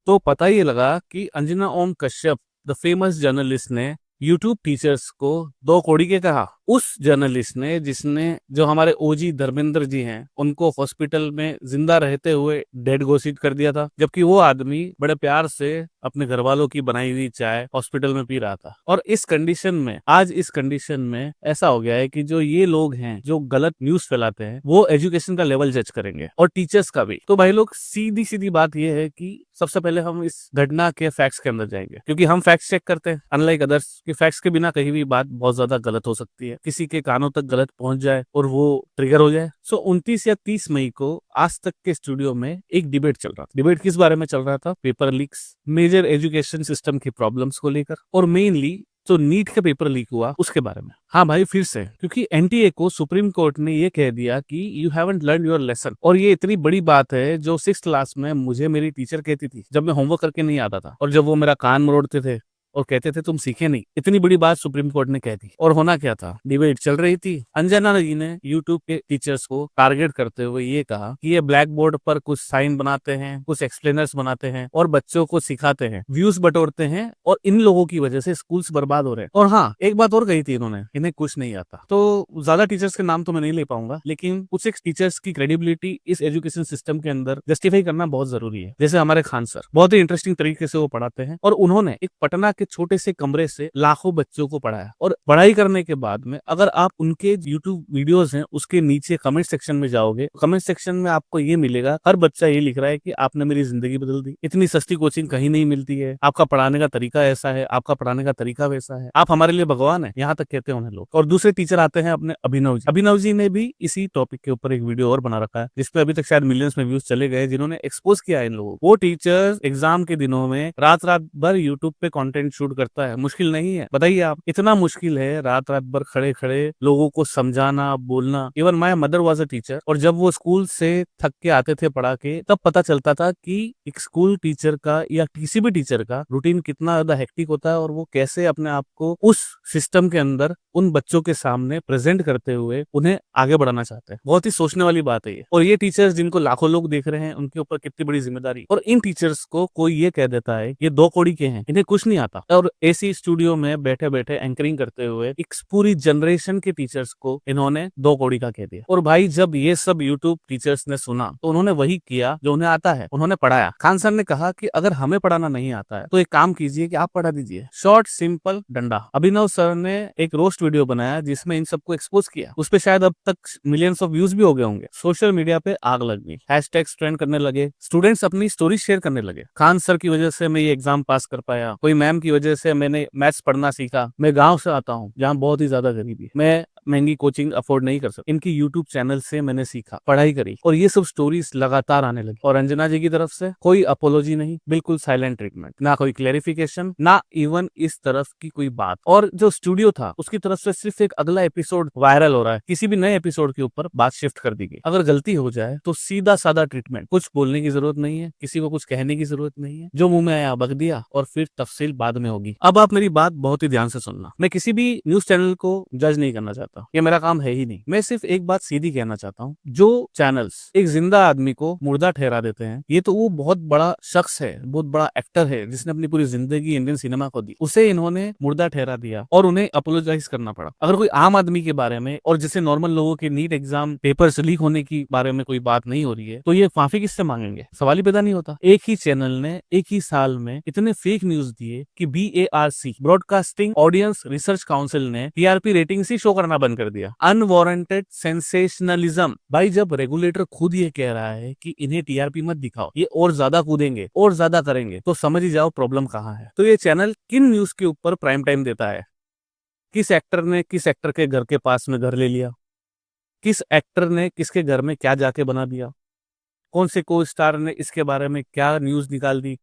तो पता ये लगा कि Anjana Om Kashyap the famous journalist ने यूट्यूब टीचर्स को 2 कौड़ी के कहा। उस जर्नलिस्ट ने जिसने जो हमारे ओजी धर्मेंद्र जी हैं उनको हॉस्पिटल में जिंदा रहते हुए डेड घोषित कर दिया था, जबकि वो आदमी बड़े प्यार से अपने घर वालों की बनाई हुई चाय हॉस्पिटल में पी रहा था। और इस कंडीशन में आज इस कंडीशन में ऐसा हो गया है कि जो ये लोग हैं जो गलत न्यूज फैलाते हैं वो एजुकेशन का लेवल जज करेंगे और टीचर्स का भी। तो भाई लोग, सीधी सीधी बात ये है कि सबसे पहले हम इस घटना के फैक्ट्स के अंदर जाएंगे, क्योंकि हम फैक्ट्स चेक करते हैं अनलाइक अदर्स कि फैक्ट्स के बिना कहीं भी बात बहुत ज्यादा गलत हो सकती है, किसी के कानों तक गलत पहुंच जाए और वो ट्रिगर हो जाए। सो 29 या 30 मई को आज तक के स्टूडियो में एक डिबेट चल रहा था। डिबेट किस बारे में चल रहा था? Paper leaks, major education system की प्रॉब्लम्स को लेकर, और मेनली तो नीट का पेपर लीक हुआ उसके बारे में। हाँ भाई, फिर से, क्योंकि एनटीए को सुप्रीम कोर्ट ने ये कह दिया कि you haven't learn your lesson. और ये इतनी बड़ी बात है जो 6th क्लास में मुझे मेरी टीचर कहती थी जब मैं होमवर्क करके नहीं आता था, और जब वो मेरा कान मरोड़ते थे और कहते थे तुम सीखे नहीं। इतनी बड़ी बात सुप्रीम कोर्ट ने कह दी। और होना क्या था? डिबेट चल रही थी। अंजना जी ने यूट्यूब के टीचर्स को टारगेट करते हुए ये कहा कि ये ब्लैक बोर्ड पर कुछ साइन बनाते हैं, कुछ एक्सप्लेनर्स बनाते हैं और बच्चों को सिखाते हैं, व्यूज बटोरते हैं, और इन लोगों की वजह से स्कूल्स बर्बाद हो रहे हैं। और हाँ, एक बात और कही थी इन्होंने, इन्हें कुछ नहीं आता। तो ज्यादा टीचर्स के नाम तो मैं नहीं ले पाऊंगा, लेकिन कुछ एक टीचर्स की क्रेडिबिलिटी इस एजुकेशन सिस्टम के अंदर जस्टिफाई करना बहुत जरूरी है। जैसे हमारे खान सर, बहुत ही इंटरेस्टिंग तरीके से वो पढ़ाते हैं, और उन्होंने एक पटना के छोटे से कमरे से लाखों बच्चों को पढ़ाया। और पढ़ाई करने के बाद में अगर आप उनके यूट्यूब वीडियोस हैं उसके नीचे कमेंट सेक्शन में जाओगे, कमेंट सेक्शन में आपको ये मिलेगा, हर बच्चा ये लिख रहा है कि आपने मेरी जिंदगी बदल दी, इतनी सस्ती कोचिंग कहीं नहीं मिलती है, आपका पढ़ाने का तरीका ऐसा है, आपका पढ़ाने का तरीका वैसा है, आप हमारे लिए भगवान है, यहाँ तक कहते हैं उन्हें लोग। और दूसरे टीचर आते हैं अपने अभिनव जी। अभिनव जी ने भी इसी टॉपिक के ऊपर एक वीडियो और बना रखा है जिसपे अभी तक शायद मिलियंस में व्यूज चले गए, जिन्होंने एक्सपोज किया है इन लोगों को। वो टीचर एग्जाम के दिनों में रात रात भर यूट्यूब पे कंटेंट शूट करता है। मुश्किल नहीं है? बताइए आप, इतना मुश्किल है रात रात भर खड़े खड़े लोगों को समझाना, बोलना। Even my mother was a teacher, और जब वो स्कूल से थक के आते थे पढ़ा के, तब पता चलता था कि एक स्कूल टीचर का या किसी भी टीचर का रूटीन कितना ज्यादा हेक्टिक होता है, और वो कैसे अपने आप को उस सिस्टम के अंदर उन बच्चों के सामने प्रेजेंट करते हुए उन्हें आगे बढ़ाना चाहते हैं। बहुत ही सोचने वाली बात है ये। और ये टीचर्स जिनको लाखों लोग देख रहे हैं, उनके ऊपर कितनी बड़ी जिम्मेदारी। और इन टीचर्स को कोई ये कह देता है ये 2 कौड़ी के हैं, इन्हें कुछ नहीं आता, और एसी स्टूडियो में बैठे बैठे एंकरिंग करते हुए एक पूरी जनरेशन के टीचर्स को इन्होंने 2 कौड़ी का कह दिया। और भाई, जब ये सब यूट्यूब टीचर्स ने सुना तो उन्होंने वही किया जो उन्हें आता है, उन्होंने पढ़ाया। खान सर ने कहा कि अगर हमें पढ़ाना नहीं आता है तो एक काम कीजिए कि आप पढ़ा दीजिए, शॉर्ट सिंपल डंडा। अभिनव सर ने एक रोस्ट वीडियो बनाया जिसमें इन सबको एक्सपोज किया। उस पे शायद अब तक मिलियंस ऑफ व्यूज भी हो गए होंगे। सोशल मीडिया पे आग लग गई, हैशटैग्स ट्रेंड करने लगे, स्टूडेंट्स अपनी स्टोरी शेयर करने लगे। खान सर की वजह से मैं ये एग्जाम पास कर पाया, कोई मैम की वजह से मैंने मैथ्स पढ़ना सीखा, मैं गांव से आता हूँ जहाँ बहुत ही ज्यादा गरीबी है, मैं महंगी कोचिंग अफोर्ड नहीं कर सकता, इनकी यूट्यूब चैनल से मैंने सीखा, पढ़ाई करी। और ये सब स्टोरीज लगातार आने लगी। और अंजना जी की तरफ से कोई अपोलॉजी नहीं, बिल्कुल साइलेंट ट्रीटमेंट, ना कोई क्लेरिफिकेशन, ना इवन इस तरफ की कोई बात। और जो स्टूडियो था उसकी तरफ से सिर्फ एक अगला एपिसोड वायरल हो रहा है, किसी भी नए एपिसोड के ऊपर बात शिफ्ट कर दी गई। अगर गलती हो जाए तो सीधा साधा ट्रीटमेंट, कुछ बोलने की जरूरत नहीं है, किसी को कुछ कहने की जरूरत नहीं है, जो मुंह में आया बक दिया, और फिर तफसील बाद में होगी। अब आप मेरी बात बहुत ही ध्यान से सुनना। मैं किसी भी न्यूज चैनल को जज नहीं करना चाहता, ये मेरा काम है ही नहीं। मैं सिर्फ एक बात सीधी कहना चाहता हूँ, जो चैनल्स एक जिंदा आदमी को मुर्दा ठहरा देते हैं, ये तो वो बहुत बड़ा शख्स है, बहुत बड़ा एक्टर है जिसने अपनी पूरी जिंदगी इंडियन सिनेमा को दी, उसे इन्होंने मुर्दा ठहरा दिया और उन्हें अपोलोजाइज करना पड़ा। अगर कोई आम आदमी के बारे में और जैसे नॉर्मल लोगों के नीट एग्जाम पेपर्स लीक होने की बारे में कोई बात नहीं हो रही है, तो ये माफी किससे मांगेंगे? सवाल ही पैदा नहीं होता। एक ही चैनल ने एक ही साल में इतने फेक न्यूज दिए कि BARC, broadcasting audience research council ने TRP रेटिंग ही शो करना बंद कर दिया। Unwarranted sensationalism. भाई, जब रेगुलेटर खुद ये कह रहा है कि इन्हें TRP मत दिखाओ, ये और ज्यादा कूदेंगे और ज्यादा करेंगे, तो समझ ही जाओ प्रॉब्लम कहाँ है। तो ये चैनल किन न्यूज के ऊपर प्राइम टाइम देता है? किस एक्टर ने किस एक्टर के घर के पास में घर ले लिया, किस एक्टर ने किसके घर में क्या जाके बना दिया, कौन से को स्टार ने इसके बारे में क्या न्यूज निकाल दी,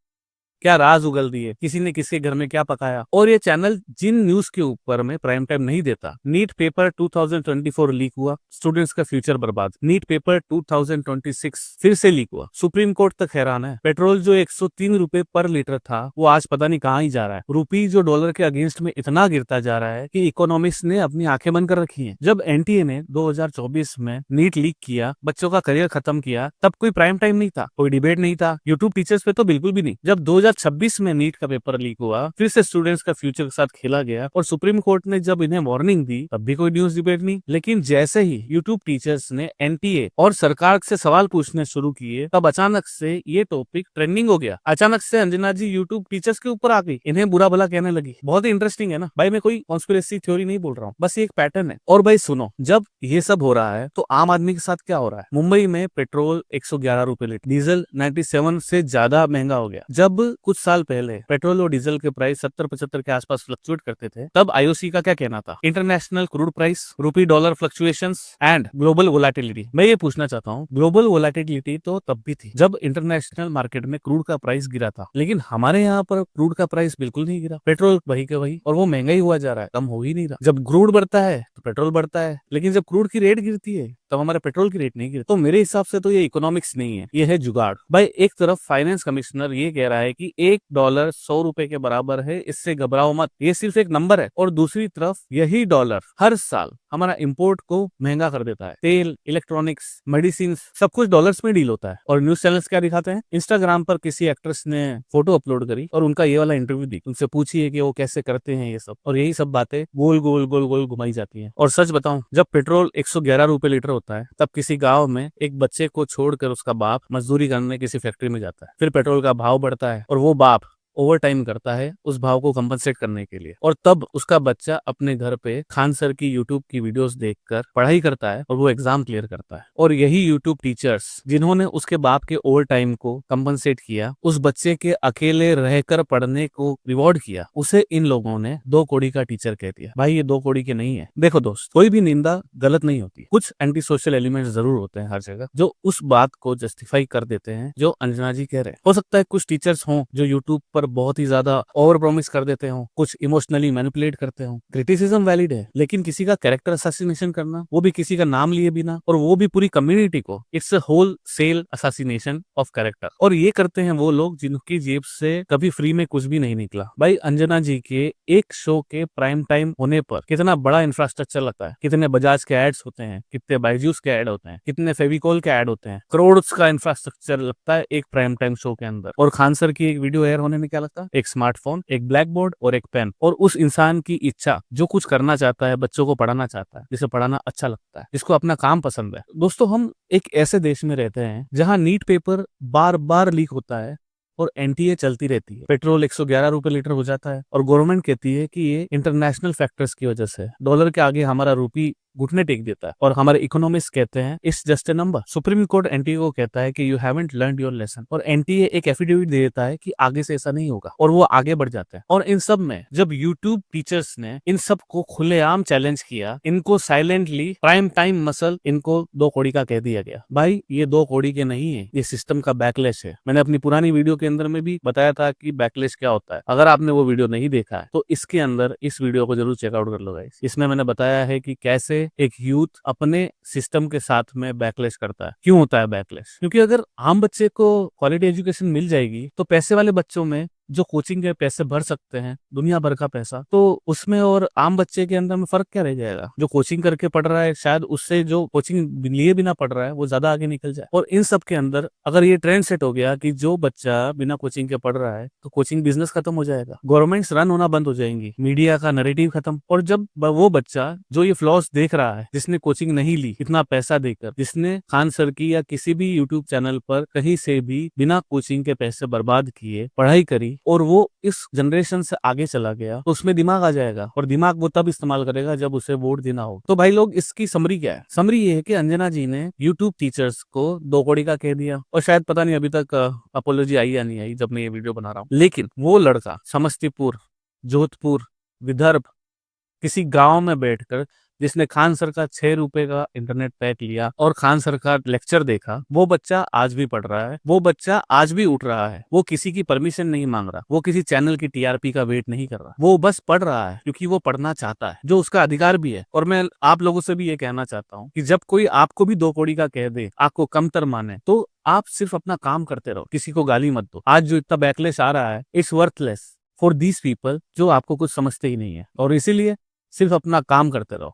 क्या राज उगल दिए, किसी ने किसके घर में क्या पकाया। और ये चैनल जिन न्यूज के ऊपर में प्राइम टाइम नहीं देता, नीट पेपर 2024 लीक हुआ, स्टूडेंट्स का फ्यूचर बर्बाद। नीट पेपर 2026 फिर से लीक हुआ, सुप्रीम कोर्ट तक हैरान है। पेट्रोल जो 103 रुपए पर लीटर था, वो आज पता नहीं कहाँ ही जा रहा है। रूपी जो डॉलर के अगेंस्ट में इतना गिरता जा रहा है कि इकोनॉमिक्स ने अपनी आंखें बंद कर रखी हैं। जब एनटीए ने 2024 में नीट लीक किया, बच्चों का करियर खत्म किया, तब कोई प्राइम टाइम नहीं था, कोई डिबेट नहीं था, यूट्यूब टीचर्स पे तो बिल्कुल भी नहीं। जब 2026 में नीट का पेपर लीक हुआ, फिर से स्टूडेंट्स का फ्यूचर के साथ खेला गया और सुप्रीम कोर्ट ने जब इन्हें वार्निंग दी, तब भी कोई न्यूज डिबेट नहीं। लेकिन जैसे ही यूट्यूब टीचर्स ने एनटीए और सरकार से सवाल पूछने शुरू किए, तब अचानक से ये टॉपिक ट्रेंडिंग हो गया। अचानक से अंजना जी यूट्यूब टीचर्स के ऊपर आ गई, इन्हें बुरा भला कहने लगी। बहुत ही इंटरेस्टिंग है ना भाई, मैं कोई कॉन्स्पिरेसी थ्योरी नहीं बोल रहा हूँ, बस ये एक पैटर्न है। और भाई सुनो, जब ये सब हो रहा है तो आम आदमी के साथ क्या हो रहा है। मुंबई में पेट्रोल 111 रुपए लीटर, डीजल 97 से ज्यादा महंगा हो गया। जब कुछ साल पहले पेट्रोल और डीजल के प्राइस 70-75 के आसपास फ्लक्चुएट करते थे, तब आईओसी का क्या कहना था, इंटरनेशनल क्रूड प्राइस, रूपी dollar fluctuations and global volatility. मैं ये पूछना चाहता हूँ, ग्लोबल वोलेटिलिटी तो तब भी थी जब इंटरनेशनल मार्केट में क्रूड का प्राइस गिरा था, लेकिन हमारे यहाँ पर क्रूड का प्राइस बिल्कुल नहीं गिरा। पेट्रोल वही के वही, और वो महंगा ही हुआ जा रहा है, कम हो ही नहीं रहा। जब क्रूड बढ़ता है तो पेट्रोल बढ़ता है, लेकिन जब क्रूड की रेट गिरती है तब हमारे पेट्रोल की रेट नहीं गिरती। तो मेरे हिसाब से तो ये इकोनॉमिक्स नहीं है, ये है जुगाड़। भाई एक तरफ फाइनेंस कमिश्नर ये कह रहा है कि $1 100 के बराबर है, इससे घबराओ मत, ये सिर्फ एक नंबर है। और दूसरी तरफ यही डॉलर हर साल हमारा इंपोर्ट को महंगा कर देता है। तेल, इलेक्ट्रॉनिक्स, मेडिसिन, सब कुछ डॉलर्स में डील होता है। और न्यूज चैनल्स क्या दिखाते हैं, इंस्टाग्राम पर किसी एक्ट्रेस ने फोटो अपलोड करी और उनका ये वाला इंटरव्यू दी, उनसे पूछिए कि वो कैसे करते हैं ये सब, और यही सब बातें गोल गोल गोल गोल घुमाई जाती हैं। और सच बताऊं, जब पेट्रोल 111 रुपए लीटर होता है, तब किसी गांव में एक बच्चे को छोड़कर उसका बाप मजदूरी करने किसी फैक्ट्री में जाता है। फिर पेट्रोल का भाव बढ़ता है और वो बाप ओवर टाइम करता है उस भाव को कंपनसेट करने के लिए, और तब उसका बच्चा अपने घर पे खान सर की यूट्यूब की वीडियोस देखकर पढ़ाई करता है और वो एग्जाम क्लियर करता है। और यही यूट्यूब टीचर्स जिन्होंने उसके बाप के ओवर टाइम को कंपनसेट किया, उस बच्चे के अकेले रहकर पढ़ने को रिवॉर्ड किया, उसे इन लोगों ने 2 कौड़ी का टीचर कह दिया। भाई ये 2 कौड़ी के नहीं है। देखो दोस्त, कोई भी निंदा गलत नहीं होती, कुछ एंटी सोशल एलिमेंट्स जरूर होते हैं हर जगह जो उस बात को जस्टिफाई कर देते हैं जो अंजना जी कह रहे हैं। हो सकता है कुछ टीचर्स हों जो यूट्यूब पर बहुत ही ज्यादा ओवर प्रॉमिस कर देते हो, कुछ इमोशनली मैनिपुलेट करते हो। क्रिटिसिज्म वैलिड है, लेकिन किसी का कैरेक्टर असैसिनेशन करना, वो भी किसी का नाम लिए बिना, और वो भी पूरी कम्युनिटी को, it's a wholesale assassination of character. और ये करते हैं वो लोग जिनकी जेब से कभी फ्री में कुछ भी नहीं निकला। भाई अंजना जी के एक शो के प्राइम टाइम होने पर कितना बड़ा इंफ्रास्ट्रक्चर लगता है, कितने बजाज के एड्स होते हैं, कितने बायजूस के एड होते हैं, कितने फेविकॉल के एड होते हैं, करोड़ का इंफ्रास्ट्रक्चर लगता है एक प्राइम टाइम शो के अंदर। और खान सर की एक वीडियो एयर होने में क्या लगता है, एक स्मार्टफोन, एक ब्लैक बोर्ड और एक पेन, और उस इंसान की इच्छा जो कुछ करना चाहता है, बच्चों को पढ़ाना चाहता है, जिसे पढ़ाना अच्छा लगता है, जिसको अपना काम पसंद है। दोस्तों, हम एक ऐसे देश में रहते हैं जहां नीट पेपर बार बार लीक होता है और एनटीए चलती रहती है। पेट्रोल 111 रुपए लीटर हो जाता है और गवर्नमेंट कहती है कि ये इंटरनेशनल फैक्टर्स की वजह से, डॉलर के आगे हमारा रूपी घुटने टेक देता है, और हमारे इकोनॉमिस्ट कहते हैं it's just a number. Supreme court NTA को कहता है कि you haven't learned your lesson, और एनटीए एक एफिडेविट दे देता है कि आगे से ऐसा नहीं होगा, और वो आगे बढ़ जाते हैं। और इन सब में जब यूट्यूब टीचर्स ने इन सब को खुलेआम चैलेंज किया, इनको साइलेंटली प्राइम टाइम मसल, इनको 2 कौड़ी का कह दिया गया। भाई ये 2 कौड़ी के नहीं है, ये सिस्टम का बैकलैश है। मैंने अपनी पुरानी वीडियो के अंदर में भी बताया था कि बैकलैश क्या होता है। अगर आपने वो वीडियो नहीं देखा है तो इसके अंदर इस वीडियो को जरूर चेकआउट कर लो गाइस। इसमें मैंने बताया है कि कैसे एक यूथ अपने सिस्टम के साथ में बैकलैश करता है। क्यों होता है बैकलैश? क्योंकि अगर आम बच्चे को क्वालिटी एजुकेशन मिल जाएगी तो पैसे वाले बच्चों में जो कोचिंग के पैसे भर सकते हैं, दुनिया भर का पैसा, तो उसमें और आम बच्चे के अंदर में फर्क क्या रह जाएगा? जो कोचिंग करके पढ़ रहा है, शायद उससे जो कोचिंग लिए बिना पढ़ रहा है वो ज्यादा आगे निकल जाए। और इन सब के अंदर अगर ये ट्रेंड सेट हो गया कि जो बच्चा बिना कोचिंग के पढ़ रहा है, तो कोचिंग बिजनेस खत्म हो जाएगा, गवर्नमेंट्स रन होना बंद हो जाएंगी, मीडिया का नैरेटिव खत्म। और जब वो बच्चा जो ये फ्लॉस देख रहा है, जिसने कोचिंग नहीं ली इतना पैसा देकर, जिसने खान सर की या किसी भी यूट्यूब चैनल पर कहीं से भी बिना कोचिंग के पैसे बर्बाद किए पढ़ाई करी, और वो इस जनरेशन से आगे चला गया, तो उसमें दिमाग आ जाएगा, और दिमाग वो तब इस्तेमाल करेगा जब उसे वोट देना हो। तो भाई लोग, इसकी समरी क्या है? समरी ये है कि अंजना जी ने यूट्यूब टीचर्स को 2 कौड़ी का कह दिया, और शायद पता नहीं अभी तक अपोलॉजी आई या नहीं आई जब मैं ये वीडियो बना रहा हूँ। लेकिन वो लड़का समस्तीपुर, जोधपुर, विदर्भ किसी गांव में बैठकर जिसने खान सर का 6 रुपए का इंटरनेट पैक लिया और खान सर का लेक्चर देखा, वो बच्चा आज भी पढ़ रहा है, वो बच्चा आज भी उठ रहा है, वो किसी की परमिशन नहीं मांग रहा, वो किसी चैनल की टीआरपी का वेट नहीं कर रहा, वो बस पढ़ रहा है क्योंकि वो पढ़ना चाहता है, जो उसका अधिकार भी है। और मैं आप लोगों से भी ये कहना चाहता हूँ कि जब कोई आपको भी 2 कौड़ी का कह दे, आपको कमतर माने, तो आप सिर्फ अपना काम करते रहो, किसी को गाली मत दो। आज जो इतना बैकलेस आ रहा है, it's worthless for these people जो आपको कुछ समझते ही नहीं है, और इसीलिए सिर्फ अपना काम करते रहो।